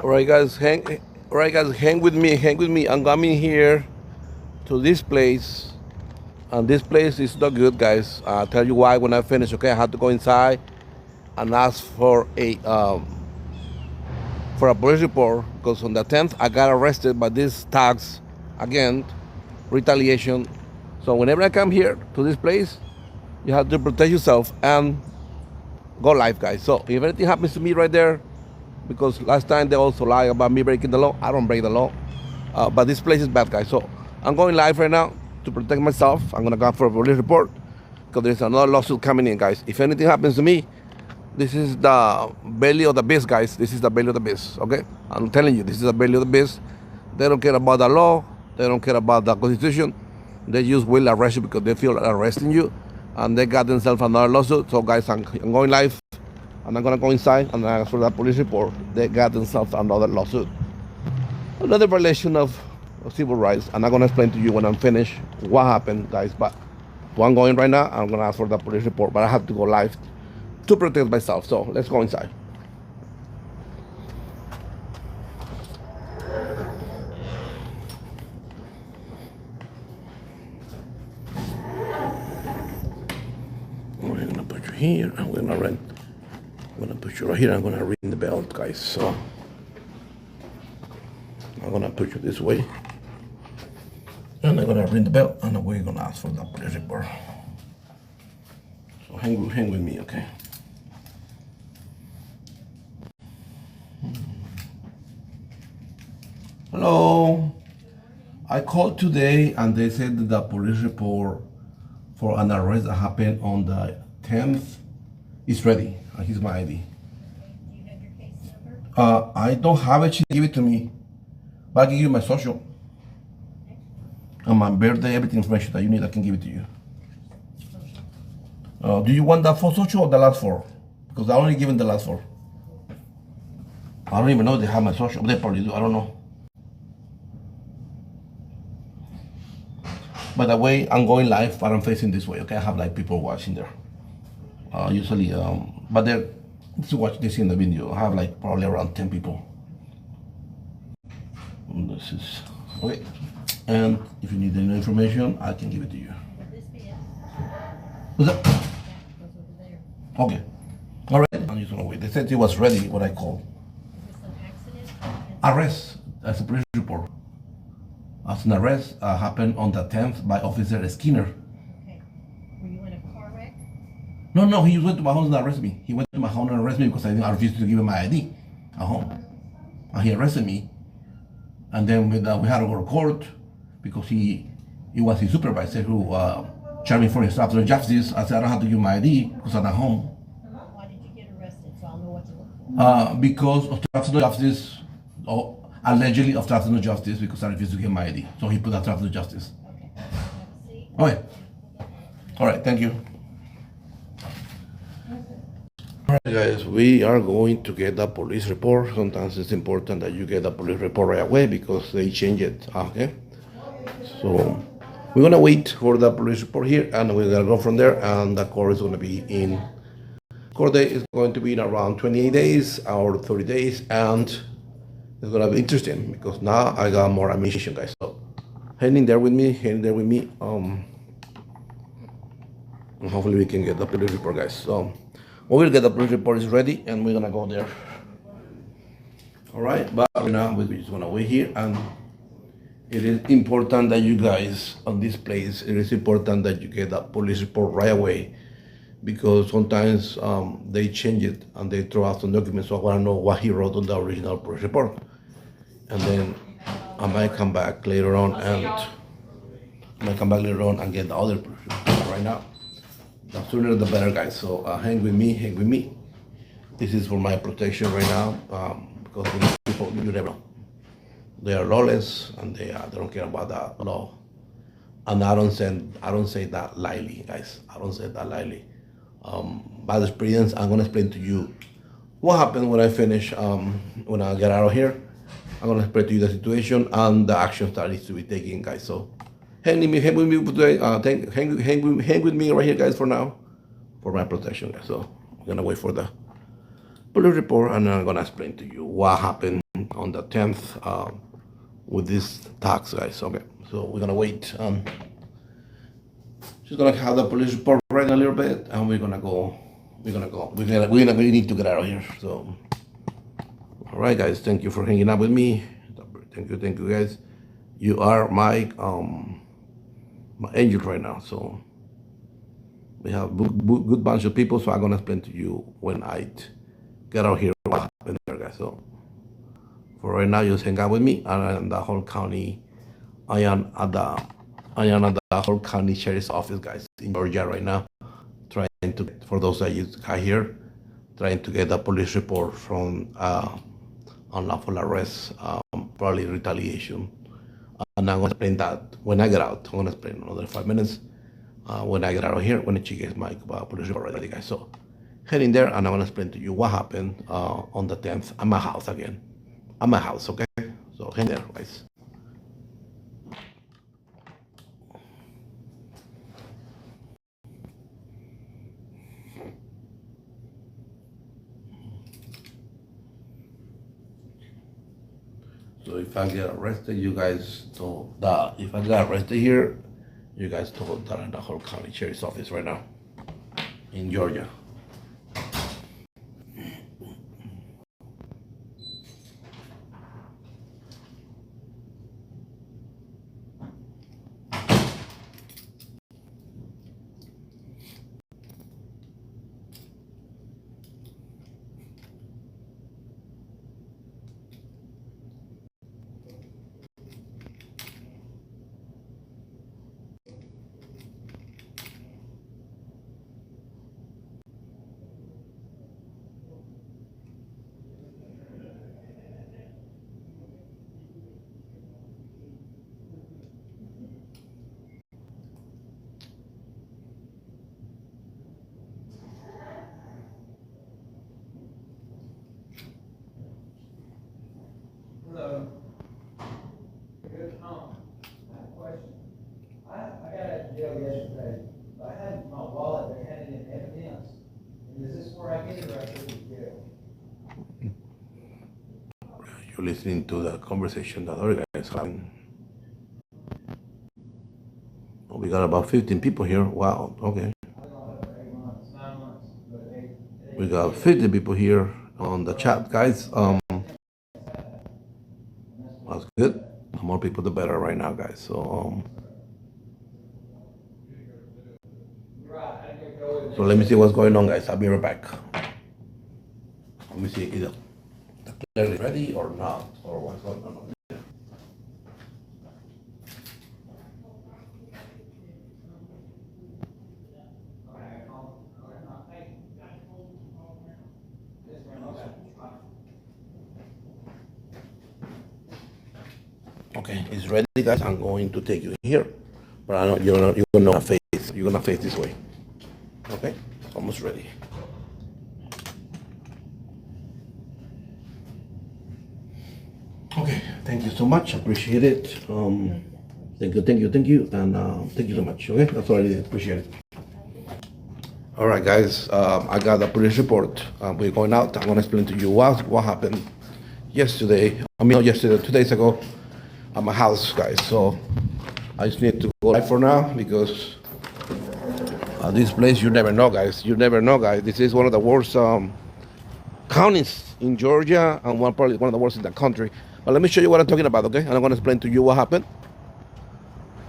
All right, guys, hang with me, hang with me. I'm coming here to this place, and this place is not good, guys. I'll tell you why when I finish. Okay, I have to go inside and ask for a police report because on the 10th I got arrested by these thugs again, retaliation. So whenever I come here to this place, you have to protect yourself and go live, guys. So if anything happens to me right there, because last time they also lied about me breaking the law. I don't break the law, but this place is bad, guys. So I'm going live right now to protect myself. I'm gonna go for a police report because there's another lawsuit coming in, guys. If anything happens to me, this is the belly of the beast, guys. This is the belly of the beast, okay? I'm telling you, this is the belly of the beast. They don't care about the law. They don't care about the Constitution. They just will arrest you because they feel arresting you, and they got themselves another lawsuit. So, guys, I'm going live. And I'm gonna go inside and ask for that police report. They got themselves another lawsuit, another violation of civil rights. And I'm gonna explain to you when I'm finished what happened, guys. But I'm going right now. I'm gonna ask for the police report, but I have to go live to protect myself. So let's go inside. We're gonna put you here. I'm gonna put you right here. I'm gonna ring the bell, guys. So I'm gonna put you this way, and I'm gonna ring the bell, and we're gonna ask for the police report. So hang with me, okay? Hello. I called today, and they said that the police report for an arrest that happened on the 10th is ready. Here's my ID. Do you have your case number? I don't have it. She give it to me, but I can give you my social and my birthday, everything information that you need. I can give it to you. Do you want that for social or the last four? Because I only given the last four. I don't even know if they have my social. They probably do. I don't know. By the way, I'm going live, but I'm facing this way. Okay, I have like people watching there. Usually, but they're to watch this in the video. I have like probably around 10 people. And this is okay. And if you need any information, I can give it to you. Would this be it? What's that? Yeah, it goes over there. Okay. All right. I'm just gonna wait. They said it was ready. What I called Is this an accident? arrest. That's a police report. As an arrest happened on the 10th by Officer Skinner. Okay. Were you in a car wreck? No, he went to my house and arrested me. He went to my home and arrested me because I refused to give him my ID at home. And he arrested me. And then we had to go to court because he was his supervisor who charged me for obstruction of justice. I said I don't have to give my ID because I'm at home. Why did you get arrested? So I'll know what to look for. Because obstruction of justice, allegedly obstructing the justice because I refused to give my ID. So he put obstructing the justice. Okay. Have a seat. Okay. All right. Thank you. All right, guys. We are going to get a police report. Sometimes it's important that you get a police report right away because they change it. Okay. So we're gonna wait for the police report here, and we're gonna go from there. And the court is gonna be in. Court date is going to be in around 28 days or 30 days, and it's gonna be interesting because now I got more ammunition, guys. So hang in there with me, hang in there with me. And hopefully we can get the police report, guys. So we will get the police report is ready, and we're gonna go there. All right, but right now we're just gonna wait here, and it is important that you guys on this place. It is important that you get that police report right away, because sometimes they change it and they throw out some documents. So I want to know what he wrote on the original police report, and then I might come back later on and get the other police report. Right now, the sooner the better, guys. So hang with me, hang with me. This is for my protection right now, because these people, you never know. They are lawless and they don't care about the law. And I don't say that lightly, guys. I don't say that lightly. Bad experience. I'm gonna explain to you what happened when I finish. When I get out of here, I'm gonna explain to you the situation and the actions that needs to be taken, guys. So hang with me today. Hang with me right here, guys, for now, for my protection, guys. So I'm gonna wait for the police report, and I'm gonna explain to you what happened on the 10th with this tax, guys. Okay, so we're gonna wait. She's gonna have the police report right in a little bit, and we're gonna go. We need to get out of here. So, all right, guys. Thank you for hanging out with me. Thank you, guys. You are my angel right now. So we have good bunch of people. So I'm gonna explain to you when I get out here what happened there, guys. So for right now, just hang out with me. And the whole county, I am at the whole county sheriff's office, guys, in Georgia right now, trying to, for those that you got here, trying to get a police report from unlawful arrest, probably retaliation. And I'm gonna explain that when I get out. I'm gonna explain another 5 minutes when I get out of here, when she gets my police report ready, guys. So head in there, and I'm gonna explain to you what happened on the 10th at my house again. At my house, okay? So head there, guys. So if I get arrested, you guys told that. If I got arrested here, you guys told that in the whole county sheriff's office right now in Georgia. Hello. Good. I have a question. I got out of jail yesterday, but I had my wallet, they had it in evidence. And is this where I get it, or I go to jail? You're listening to the conversation that other guys having. Oh, we got about 15 people here. Wow, okay. I don't know, for 8 months, 9 months, but they. We got 50 people here on the chat, guys. That's good. The more people, the better right now, guys. So, so let me see what's going on, guys. I'll be right back. Let me see either the clear is ready or not, or what's going on. Okay, it's ready, guys. I'm going to take you here, but I know you're gonna face. You're gonna face this way. Okay, almost ready. Okay, thank you so much. Appreciate it. Thank you, and thank you so much. Okay, that's all I did. Appreciate it. All right, guys. I got a police report. We're going out. I'm gonna explain to you what happened yesterday. I mean, not yesterday, 2 days ago, at my house, guys. So I just need to go live for now because this place, you never know, guys. You never know, guys. This is one of the worst counties in Georgia and probably one of the worst in the country. But let me show you what I'm talking about, okay? And I'm going to explain to you what happened.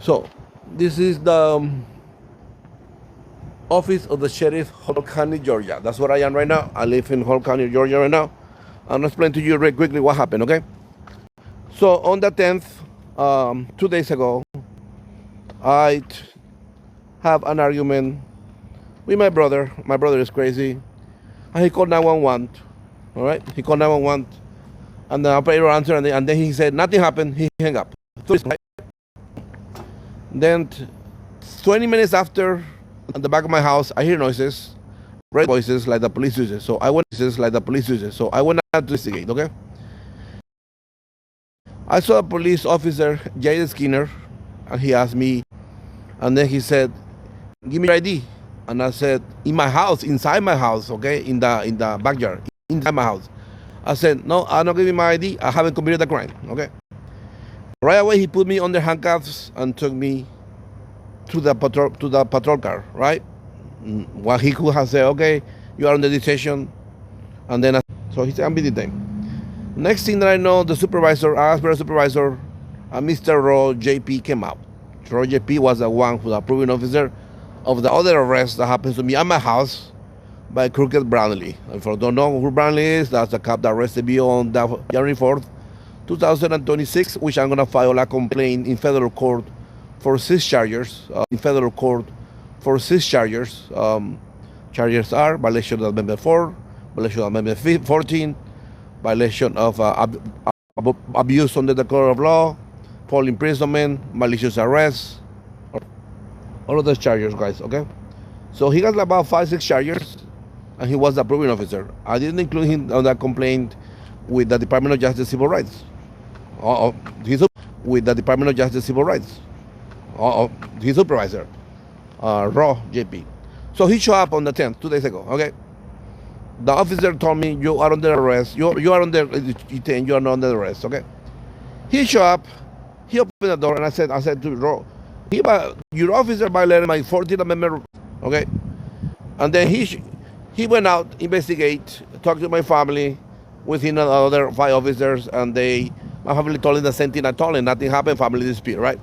So, this is the office of the sheriff, Hall County, Georgia. That's where I am right now. I live in Hall County, Georgia right now. I'm going to explain to you very quickly what happened, okay? So, on the 10th, 2 days ago, I have an argument with my brother. My brother is crazy. And he called 911. All right? He called 911. And the operator answered, and then he said, nothing happened. He hung up. Then 20 minutes after, at the back of my house, I hear noises, red voices like the police uses. So I went out to investigate, okay? I saw a police officer, Jay Skinner, and he asked me, and then he said, give me your ID. And I said, in my house, inside my house, okay, in the backyard, inside my house. I said, no, I'm not giving my ID. I haven't committed a crime, okay? Right away, he put me under handcuffs and took me to the patrol car, right? What he could have said, okay, you are under detention. And then, so he said, I'm being detained. Next thing that I know, I asked for a supervisor, and Mr. Roy JP came out. Roy JP was the one who was approving officer of the other arrest that happens to me at my house by Crooked Brownlee. If you don't know who Brownlee is, that's the cop that arrested me on January 4th, 2026, which I'm going to file a complaint in federal court for 6 charges. Charges are violation of Amendment 4, violation of Amendment 14, violation of abuse under the code of law, false imprisonment, malicious arrest, all of those charges, guys, okay? So he got about 5-6 charges, and he was the approving officer. I didn't include him on that complaint with the Department of Justice Civil Rights. He's with the Department of Justice Civil Rights. His supervisor, Roy JP. So he showed up on the 10th, 2 days ago, okay? The officer told me, you are under arrest. You are under detained. You are not under arrest, okay? He showed up. He opened the door, and I said to Roy, your officer violated my 14th Amendment, okay? And then he went out, investigate, talked to my family, within another 5 officers, and my family told him the same thing I told him. Nothing happened, family dispute, right?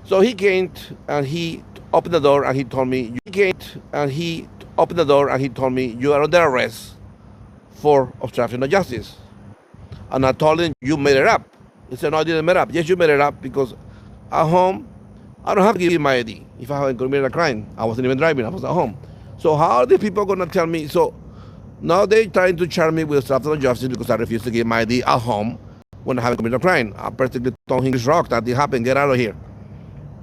So he came and he opened the door and he told me, you are under arrest for obstruction of justice. And I told him, you made it up. He said, no, I didn't make it up. Yes, you made it up because at home, I don't have to give you my ID if I haven't committed a crime. I wasn't even driving, I was at home. So how are the people going to tell me? So now they're trying to charge me with obstruction of justice because I refused to give my ID at home when I haven't committed a crime. I practically told him, it's rock, that didn't happen, get out of here.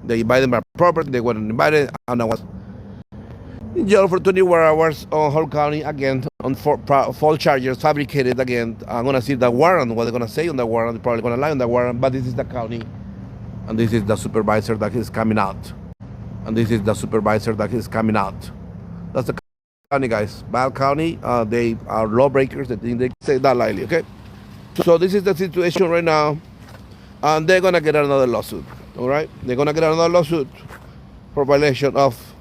They invited my property, they weren't invited, and I was in jail for 24 hours on Hall County again on false charges, fabricated again. I'm going to see the warrant, what they're going to say on the warrant. They're probably going to lie on the warrant, but this is the county, and this is the supervisor that is coming out. That's the county, guys. Bad county, they are lawbreakers. They think they say that lightly, okay? So this is the situation right now, and they're going to get another lawsuit, all right? They're going to get another lawsuit for violation of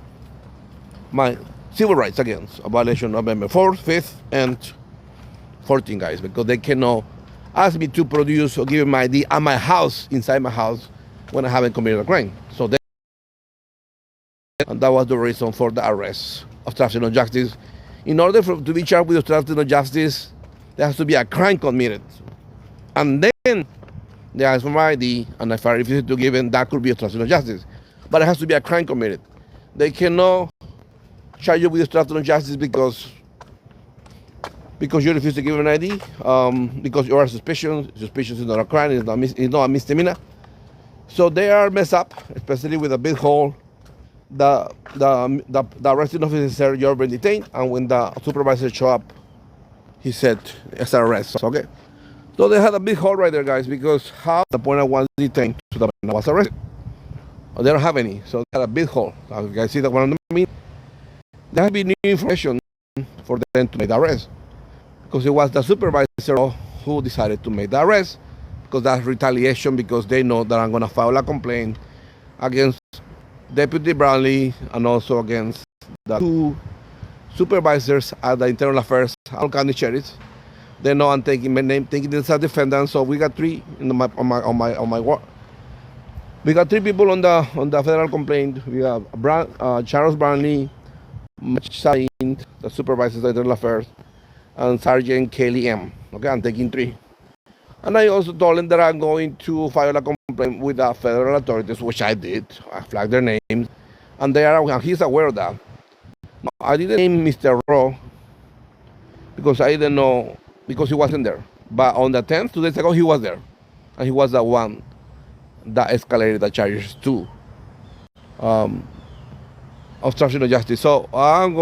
my civil rights against a violation of Amendment 4, 5th, and 14, guys, because they cannot ask me to produce or give my ID at my house, inside my house, when I haven't committed a crime. So and that was the reason for the arrest of obstruction of justice. In order to be charged with obstruction of justice, there has to be a crime committed. And then they ask for my ID, and if I refuse to give it, that could be obstruction of justice. But it has to be a crime committed. They cannot charge you with obstruction of justice because you refuse to give an ID, because you are suspicious. Suspicious is not a crime, it's not a misdemeanor. So they are messed up, especially with a big hole. The arresting officer you're been detained, and when the supervisor show up, he said it's an arrest. Okay. So they had a big hole right there, guys, because how the point I was detained to the point I was arrested. They don't have any, so they had a big hole. You guys see that what I mean? There has been new information for them to make the arrest, because it was the supervisor who decided to make the arrest, because that's retaliation, because they know that I'm going to file a complaint against Deputy Brownlee and also against the two supervisors at the Internal Affairs County Sheriffs. They know I'm taking my name, taking this as defendant. So we got three on my work. We got three people on the federal complaint. We have Charles Brownlee, Sain, the supervisor of Internal Affairs, and Sergeant Kelly M. Okay, I'm taking three. And I also told him that I'm going to file a complaint with the federal authorities, which I did. I flagged their names, and he's aware of that. No, I didn't name Mr. Rowe because I didn't know, because he wasn't there. But on the 10th, 2 days ago, he was there, and he was the one that escalated the charges to obstruction of justice. So I'm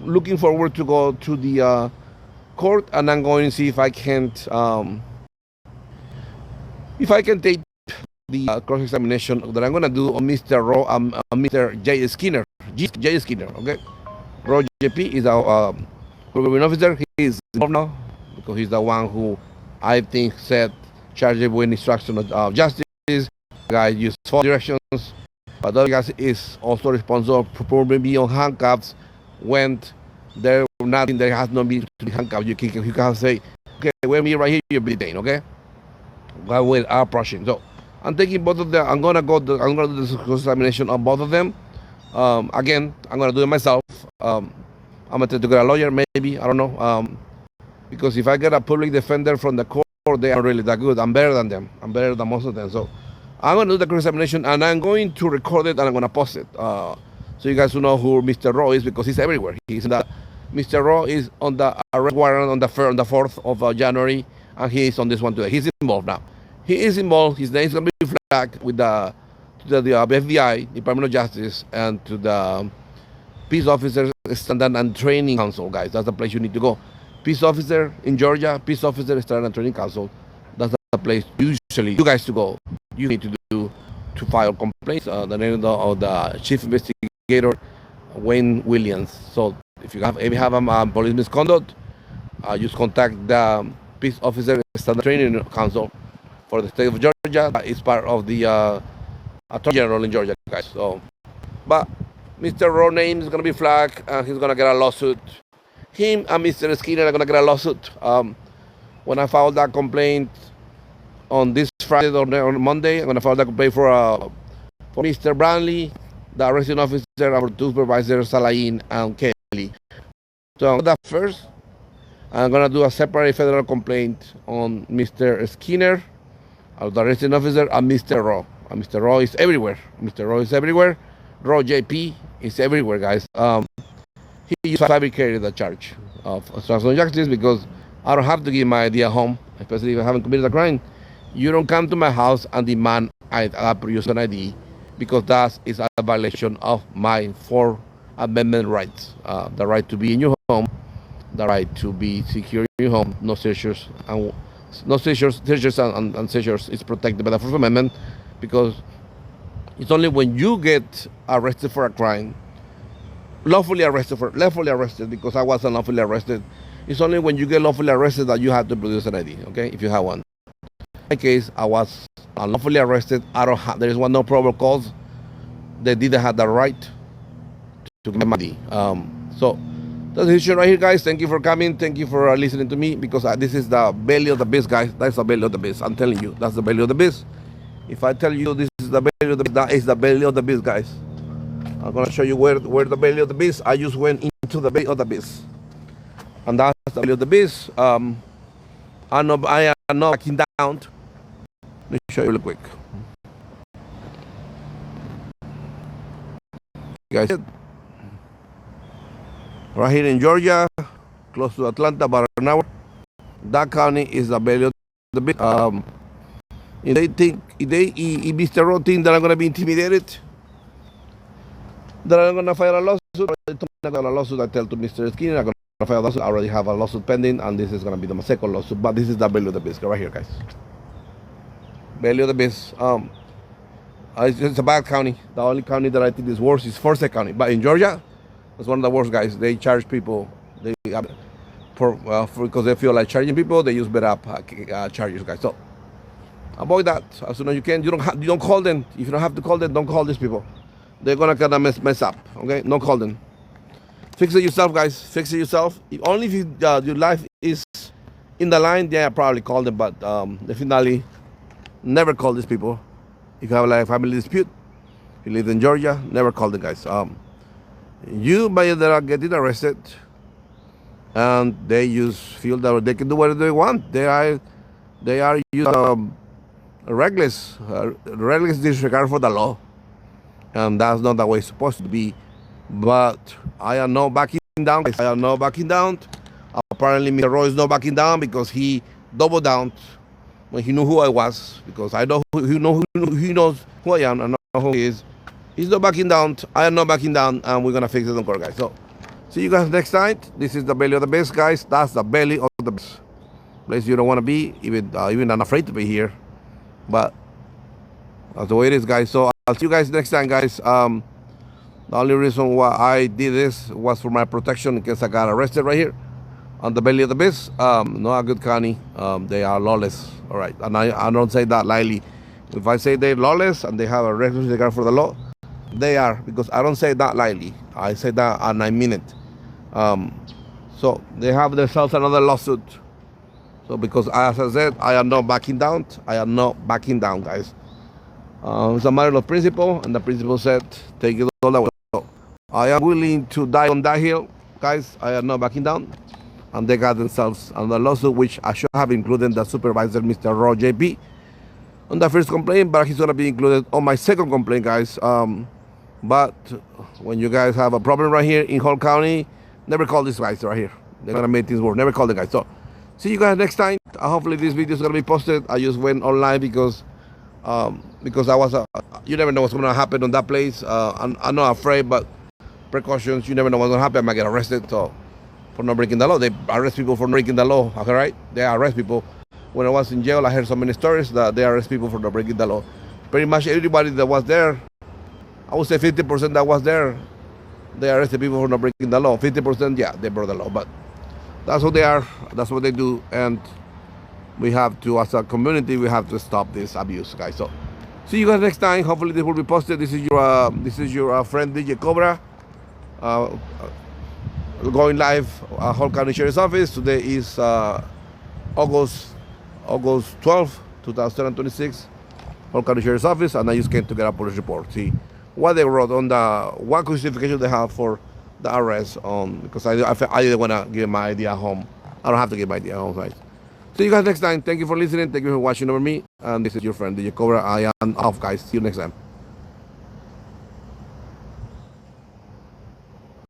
looking forward to go to the court, and I'm going to see if I can't take the cross-examination that I'm going to do on Mr. Rowe and Mr. J. Skinner. J. Skinner, okay? Rowe JP is our program officer. He is involved now because he's the one who I think said charged with instruction of justice. The guy used false directions, but the other guy is also responsible for probably on handcuffs when there has no need to be handcuffed. You can say, okay, wait me right here, you'll be detained, okay? While we are approaching. So I'm taking both of them. I'm gonna do the cross-examination of both of them. Again, I'm gonna do it myself. I'm gonna try to get a lawyer, maybe, I don't know. Because if I get a public defender from the court, they are really that good. I'm better than them. I'm better than most of them. So I'm gonna do the cross-examination, and I'm going to record it, and I'm gonna post it. So you guys will know who Mr. Rowe is, because he's everywhere. Mr. Rowe is on the arrest warrant on the 4th of January, and he is on this one today. He's involved now. He is involved. His name is going to be flagged with the FBI, Department of Justice, and to the Peace Officers Standard and Training Council, guys. That's the place you need to go. Peace Officer in Georgia, Peace Officer Standard and Training Council. That's the place usually you guys to go. You need to do to file complaints. The name of the Chief Investigator, Wayne Williams. So if you have police misconduct, just contact the Peace Officer Standard Training Council for the state of Georgia. It's part of the Attorney General in Georgia, guys. So, but Mr. Rowe's name is going to be flagged, and he's going to get a lawsuit. Him and Mr. Skinner are going to get a lawsuit. When I filed that complaint on this Friday or on Monday, I'm going to file that complaint for Mr. Brownlee, the arresting officer, our two supervisors, Salain and Kelly. So that first, I'm going to do a separate federal complaint on Mr. Skinner, the arresting officer, and Mr. Rowe. And Mr. Rowe is everywhere. Mr. Rowe is everywhere. Rowe JP is everywhere, guys. He fabricated the charge of obstruction of justice, because I don't have to give my ID at home, especially if I haven't committed a crime. You don't come to my house and demand I produce an ID, because that is a violation of my 4th Amendment rights. The right to be in your home, the right to be secure in your home, no seizures, and seizures is protected by the 4th Amendment, because it's only when you get arrested for a crime, lawfully arrested, because I wasn't lawfully arrested. It's only when you get lawfully arrested that you have to produce an ID, okay, if you have one. In my case, I was unlawfully arrested. There is no probable cause. They didn't have the right to get my ID. So that's the issue right here, guys. Thank you for coming. Thank you for listening to me, because this is the belly of the beast, guys. That's the belly of the beast. I'm telling you, that's the belly of the beast. If I tell you this is the belly of the beast, that is the belly of the beast, guys. I'm gonna show you where the belly of the beast. I just went into the belly of the beast, and that's the belly of the beast. I am not backing down. Let me show you real quick, guys. Right here in Georgia, close to Atlanta, about an hour. That county is the belly of the beast. If they think, if Mr. Rowe think that I'm gonna be intimidated, that I'm gonna file a lawsuit, I'm not gonna lawsuit. I tell to Mr. Skinner, I'm gonna file a lawsuit. I already have a lawsuit pending, and this is gonna be the second lawsuit. But this is the value of the beast right here, guys. Value of the beast. It's a bad county. The only county that I think is worse is Forsyth County. But in Georgia, it's one of the worst, guys. They charge people. They for because they feel like charging people. They use better charges, guys. So avoid that as soon as you can. You don't call them. If you don't have to call them, don't call these people. They're gonna kind of mess up. Okay, don't call them. Fix it yourself, guys. Fix it yourself. Only if your life is in the line, yeah, probably call them. But definitely never call these people. If you have like a family dispute, if you live in Georgia, never call the guys. You by they are getting arrested, and they feel that they can do whatever they want. They are reckless disregard for the law, and that's not the way it's supposed to be. But I am not backing down. I am not backing down. Apparently, Mr. Roy is not backing down because he doubled down when he knew who I was, because I know he knows who I am and know who he is. He's not backing down. I am not backing down, and we're gonna fix it on court, guys. So, see you guys next time. This is the belly of the beast, guys. That's the belly of the beast. Place you don't want to be, even not afraid to be here, but that's the way it is, guys. So I'll see you guys next time, guys. The only reason why I did this was for my protection in case I got arrested right here on the belly of the beast. Not a good county. They are lawless. All right, and I don't say that lightly. If I say they're lawless and they have a reckless regard for the law, they are, because I don't say that lightly. I say that and I mean it. So they have themselves another lawsuit. So because, as I said, I am not backing down. I am not backing down, guys. It's a matter of principle, and the principle said, take it all the way. So I am willing to die on that hill, guys. I am not backing down. And they got themselves another lawsuit, which I should have included the supervisor, Mr. Rowe JP, on the first complaint, but he's gonna be included on my second complaint, guys. But when you guys have a problem right here in Hall County, never call these guys right here. They're gonna make things work. Never call the guys. So see you guys next time. Hopefully this video is gonna be posted. I just went online because I was you never know what's gonna happen on that place. I'm not afraid, but precautions. You never know what's gonna happen. I might get arrested. So for not breaking the law, they arrest people for breaking the law. Okay, right? They arrest people. When I was in jail, I heard so many stories that they arrest people for not breaking the law. Pretty much everybody that was there, I would say 50% that was there, they arrested people for not breaking the law. 50%, yeah, they broke the law. But that's what they are. That's what they do. And we have to, as a community, we have to stop this abuse, guys. So see you guys next time. Hopefully this will be posted. This is your friend DJ Cobra, going live at Hall County Sheriff's Office. Today is August 12, 2026. Hall County Sheriff's Office, and I just came to get a police report. See what they wrote on what justification they have for the arrest. Because I didn't want to give my idea home. I don't have to give my idea home, right? See you guys next time. Thank you for listening. Thank you for watching over me. And this is your friend DJ Cobra. I am off, guys. See you next time.